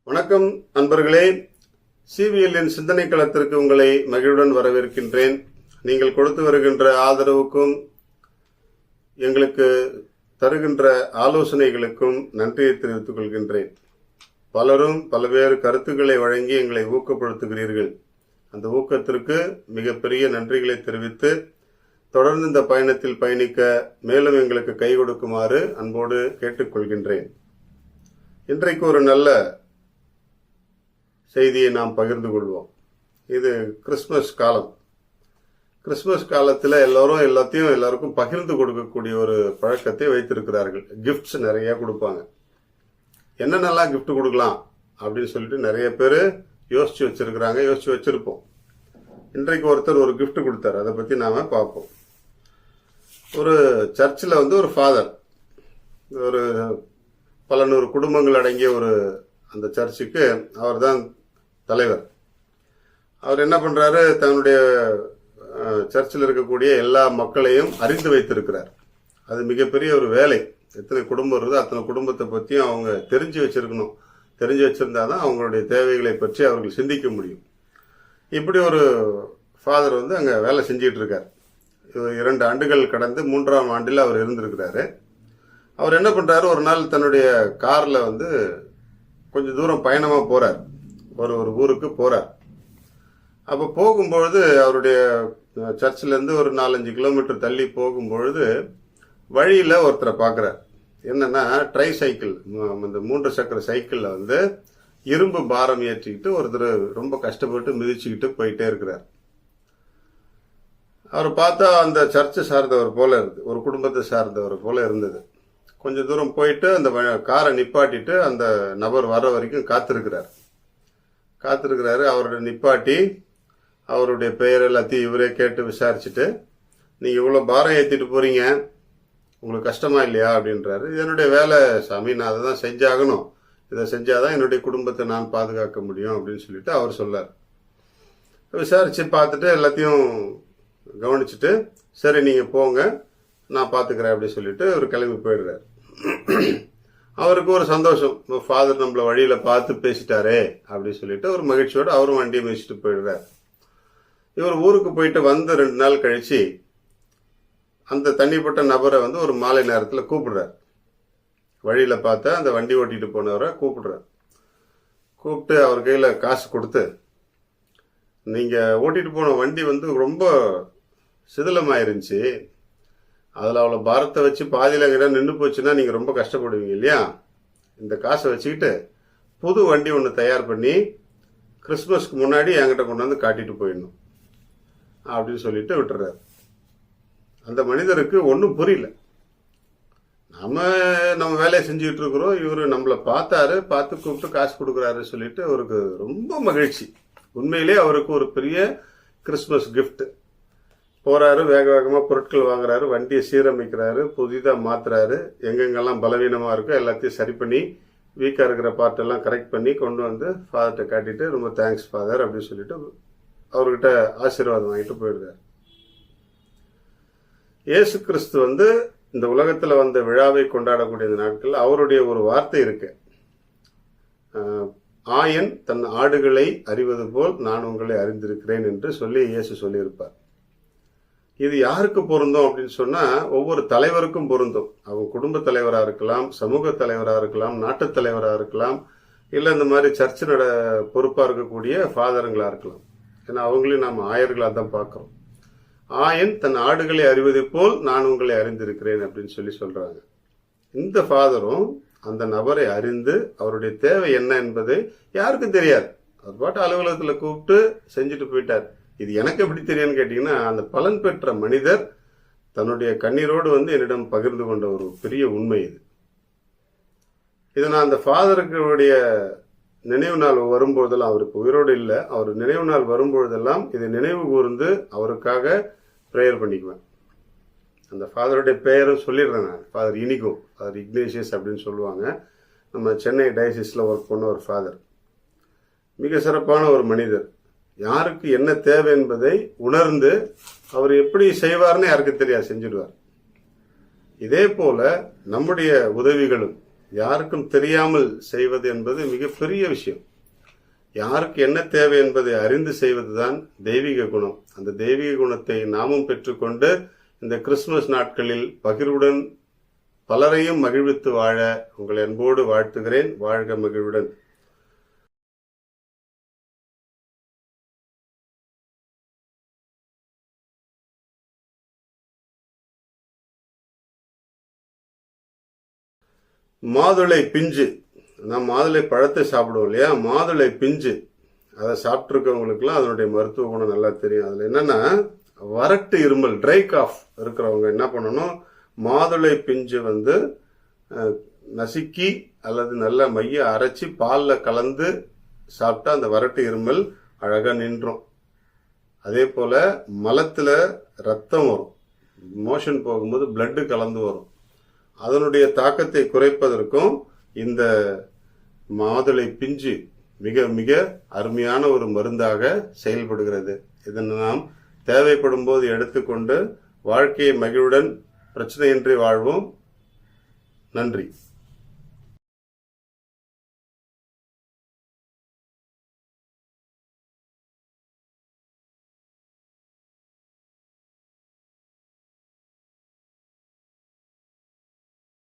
வணக்கம் அன்பர்களே, சிவிஎல்லின் சிந்தனை களத்திற்கு உங்களை மகிழ்வுடன் வரவேற்கின்றேன். நீங்கள் கொடுத்து வருகின்ற ஆதரவுக்கும் எங்களுக்கு தருகின்ற ஆலோசனைகளுக்கும் நன்றியை தெரிவித்துக் கொள்கின்றேன். பலரும் பல்வேறு கருத்துக்களை வழங்கி எங்களை ஊக்கப்படுத்துகிறீர்கள். அந்த ஊக்கத்திற்கு மிகப்பெரிய நன்றிகளை தெரிவித்து தொடர்ந்து இந்த பயணத்தில் பயணிக்க மேலும் எங்களுக்கு கை கொடுக்குமாறு அன்போடு கேட்டுக்கொள்கின்றேன். இன்றைக்கு ஒரு நல்ல செய்தியை நாம் பகிர்ந்து கொள்வோம். இது கிறிஸ்மஸ் காலம். கிறிஸ்மஸ் காலத்தில் எல்லாருக்கும் பகிர்ந்து கொடுக்கக்கூடிய ஒரு பழக்கத்தை வைத்திருக்கிறார்கள். கிஃப்ட்ஸ் நிறைய கொடுப்பாங்க. என்னென்னலாம் கிஃப்ட் கொடுக்கலாம் அப்படின்னு சொல்லிட்டு நிறைய பேர் யோசிச்சு வச்சிருப்போம். இன்றைக்கு ஒருத்தர் ஒரு கிஃப்ட் கொடுத்தாரு. அதை பற்றி நாம பார்ப்போம். ஒரு சர்ச்சில் ஒரு ஃபாதர், ஒரு பல நூறு குடும்பங்கள் அடங்கிய அந்த சர்ச்சுக்கு அவர் தான் தலைவர். அவர் என்ன பண்றாரு, தன்னுடைய சர்ச்சில் இருக்கக்கூடிய எல்லா மக்களையும் அறிந்து வைத்திருக்கிறார். அது மிகப்பெரிய ஒரு வேலை. எத்தனை குடும்பம் இருக்குதோ அத்தனை குடும்பத்தை பற்றியும் அவங்க தெரிஞ்சு வச்சிருக்கணும். தெரிஞ்சு வச்சிருந்தாதான் அவங்களுடைய தேவைகளை பற்றி அவர்கள் சிந்திக்க முடியும். இப்படி ஒரு ஃபாதர் அங்கே வேலை செஞ்சிட்டு இருக்கார். 2 ஆண்டுகள் கடந்து 3ஆம் ஆண்டில் அவர் இருந்திருக்கிறாரு. அவர் என்ன பண்றாரு, ஒரு நாள் தன்னுடைய கார்ல கொஞ்சம் தூரம் பயணமா போறார். ஒரு ஊருக்கு போறார். அப்ப போகும்பொழுது அவருடைய சர்ச்சில் இருந்து ஒரு 4-5 கிலோமீட்டர் தள்ளி போகும்பொழுது வழியில ஒருத்தரை பார்க்கிறார். என்னன்னா, ட்ரை சைக்கிள், இந்த 3 சக்கர சைக்கிள்ல இரும்பு பாரம் ஏற்றிக்கிட்டு ஒருத்தர் ரொம்ப கஷ்டப்பட்டு மிதிச்சுக்கிட்டு போயிட்டே இருக்கிறார். அவர் பார்த்தா அந்த சர்ச்சை சார்ந்தவர் போல இருக்கு, ஒரு குடும்பத்தை சார்ந்தவர் போல இருந்தது. கொஞ்சம் தூரம் போயிட்டு அந்த காரை நிப்பாட்டிட்டு அந்த நபர் வர்ற வரைக்கும் காத்திருக்கிறாரு. அவருடைய நிப்பாட்டி அவருடைய பெயர் எல்லாத்தையும் இவரே கேட்டு விசாரிச்சுட்டு, நீங்க இவ்வளவு பாரம் ஏத்திட்டு போறீங்க, உங்களுக்கு கஷ்டமா இல்லையா அப்படின்றாரு. இது என்னுடைய வேலை சாமி, நான் அதை தான் செஞ்சாகணும். இதை செஞ்சாதான் என்னுடைய குடும்பத்தை நான் பாதுகாக்க முடியும் அப்படின்னு சொல்லிட்டு அவர் சொல்லார். விசாரிச்சு பார்த்துட்டு எல்லாத்தையும் கவனிச்சுட்டு, சரி நீங்க போங்க, நான் பாத்துக்கிறேன் அப்படின்னு சொல்லிட்டு அவர் கிளம்பி போயிடுறாரு. அவருக்கு ஒரு சந்தோஷம், ஃபாதர் நம்மள வழியில பார்த்து பேசிட்டாரே அப்படின்னு சொல்லிட்டு ஒரு மகிழ்ச்சியோட அவரும் வண்டியை மிதிச்சுட்டு போயிடுறாரு. இவர் ஊருக்கு போயிட்டு 2 நாள் கழிச்சு அந்த தனிப்பட்ட நபரை ஒரு மாலை நேரத்தில் கூப்பிடுறாரு. வழியில பார்த்தா அந்த வண்டி ஓட்டிட்டு போனவரை கூப்பிடுறாரு. கூப்பிட்டு அவர் கையில காசு கொடுத்து, நீங்க ஓட்டிட்டு போன வண்டி ரொம்ப சிதிலமாயிருந்துச்சு, அதில் அவ்வளோ பாரத்தை வச்சு பாதியில் எங்கிட்ட நின்று போச்சுன்னா நீங்கள் ரொம்ப கஷ்டப்படுவீங்க இல்லையா, இந்த காசை வச்சுக்கிட்டு புது வண்டி ஒன்று தயார் பண்ணி கிறிஸ்மஸ்க்கு முன்னாடி என்கிட்ட கொண்டு காட்டிட்டு போயிடணும் அப்படின்னு சொல்லிட்டு விட்டுறாரு. அந்த மனிதருக்கு ஒன்றும் புரியல. நம்ம வேலையை செஞ்சுக்கிட்டு இருக்கிறோம், இவர் நம்மளை பார்த்து கூப்பிட்டு காசு கொடுக்குறாரு சொல்லிட்டு அவருக்கு ரொம்ப மகிழ்ச்சி. உண்மையிலே அவருக்கு ஒரு பெரிய கிறிஸ்மஸ் கிஃப்ட். போறாரு, வேகமா பொருட்கள் வாங்குறாரு, வண்டியை சீரமைக்கிறாரு, புதிதா மாத்துறாரு, எங்கெங்கெல்லாம் பலவீனமா இருக்கோ எல்லாத்தையும் சரி பண்ணி வீக்கா இருக்கிற பார்ட் எல்லாம் கரெக்ட் பண்ணி கொண்டு ஃபாதர்கிட்ட காட்டிட்டு, ரொம்ப தேங்க்ஸ் ஃபாதர் அப்படின்னு சொல்லிட்டு அவர்கிட்ட ஆசீர்வாதம் வாங்கிட்டு போயிடுறாரு. இயேசு கிறிஸ்து இந்த உலகத்துல வந்த விழாவை கொண்டாடக்கூடிய இந்த நாட்கள் அவருடைய ஒரு வார்த்தை இருக்கு, ஆயன் தன் ஆடுகளை அறிவது போல் நான் உங்களை அறிந்திருக்கிறேன் என்று சொல்லி இயேசு சொல்லியிருப்பார். இது யாருக்கு பொருந்தும் அப்படின்னு சொன்னா, ஒவ்வொரு தலைவருக்கும் பொருந்தும். அவங்க குடும்ப தலைவரா இருக்கலாம், சமூக தலைவரா இருக்கலாம், நாட்டு தலைவரா இருக்கலாம், இல்ல இந்த மாதிரி சர்ச்சு பொறுப்பா இருக்கக்கூடிய ஃபாதருங்களா இருக்கலாம். ஏன்னா அவங்களையும் நாம் ஆயர்களா தான் பார்க்கிறோம். ஆயன் தன் ஆடுகளை அறிவதை போல் நான் உங்களை அறிந்திருக்கிறேன் அப்படின்னு சொல்றாங்க. இந்த ஃபாதரும் அந்த நபரை அறிந்து அவருடைய தேவை என்ன என்பதை யாருக்கும் தெரியாது. அவர் பாட்டு அலுவலகத்துல கூப்பிட்டு செஞ்சுட்டு போயிட்டார். இது எனக்கு எப்படி தெரியும்னு கேட்டீங்கன்னா, அந்த பலன் பெற்ற மனிதர் தன்னுடைய கண்ணீரோடு என்னிடம் பகிர்ந்து கொண்ட ஒரு பெரிய உண்மை இது. இதை நான் அந்த ஃபாதருடைய நினைவு நாள் வரும்பொழுதெல்லாம், அவருக்கு உயிரோடு இல்லை, அவர் நினைவு நாள் வரும்பொழுதெல்லாம் இதை நினைவு கூர்ந்து அவருக்காக ப்ரேயர் பண்ணிக்குவேன். அந்த ஃபாதருடைய பெயரும் சொல்லிடுறேன் நான், ஃபாதர் இனிகோ, ஃபாதர் இக்னேஷியஸ் அப்படின்னு சொல்லுவாங்க. நம்ம சென்னை டயசிஸ்ல ஒர்க் பண்ண ஒரு ஃபாதர், மிக சிறப்பான ஒரு மனிதர். யாருக்கு என்ன தேவை என்பதை உணர்ந்து அவர் எப்படி செய்வார்னு யாருக்கு தெரியாது, செஞ்சிடுவார். இதே போல நம்முடைய உதவிகளும் யாருக்கும் தெரியாமல் செய்வது என்பது மிகப்பெரிய விஷயம். யாருக்கு என்ன தேவை என்பதை அறிந்து செய்வதுதான் தெய்வீக குணம். அந்த தெய்வீக குணத்தை நாமும் பெற்றுக்கொண்டு இந்த கிறிஸ்துமஸ் நாட்களில் பகிர்வுடன் பலரையும் மகிழ்வித்து வாழ உங்கள் அன்போடு வாழ்த்துகிறேன். வாழ்க மகிழ்வுடன். மாதுளை பிஞ்சு, நான் மாதுளை பழத்தை சாப்பிடுவோம் இல்லையா, மாதுளை பிஞ்சு அதை சாப்பிட்ருக்கவங்களுக்குலாம் அதனுடைய மருத்துவ குணம் நல்லா தெரியும். அதில் என்னன்னா, வறட்டு இருமல், ட்ரை காஃப் இருக்கிறவங்க என்ன பண்ணணும், மாதுளை பிஞ்சு நசுக்கி அல்லது நல்லா மைய அரைச்சி பாலில் கலந்து சாப்பிட்டா அந்த வறட்டு இருமல் அழகாக நின்றும். அதே போல மலத்தில் ரத்தம் வரும், மோஷன் போகும்போது பிளட்டு கலந்து வரும். அதனுடைய தாக்கத்தை குறைப்பதற்கும் இந்த மாதுளை பிஞ்சு மிக மிக அருமையான ஒரு மருந்தாக செயல்படுகிறது. இதனை நாம் தேவைப்படும் போது எடுத்துக்கொண்டு வாழ்க்கையை மகிழ்வுடன் பிரச்சனையின்றி வாழ்வோம். நன்றி.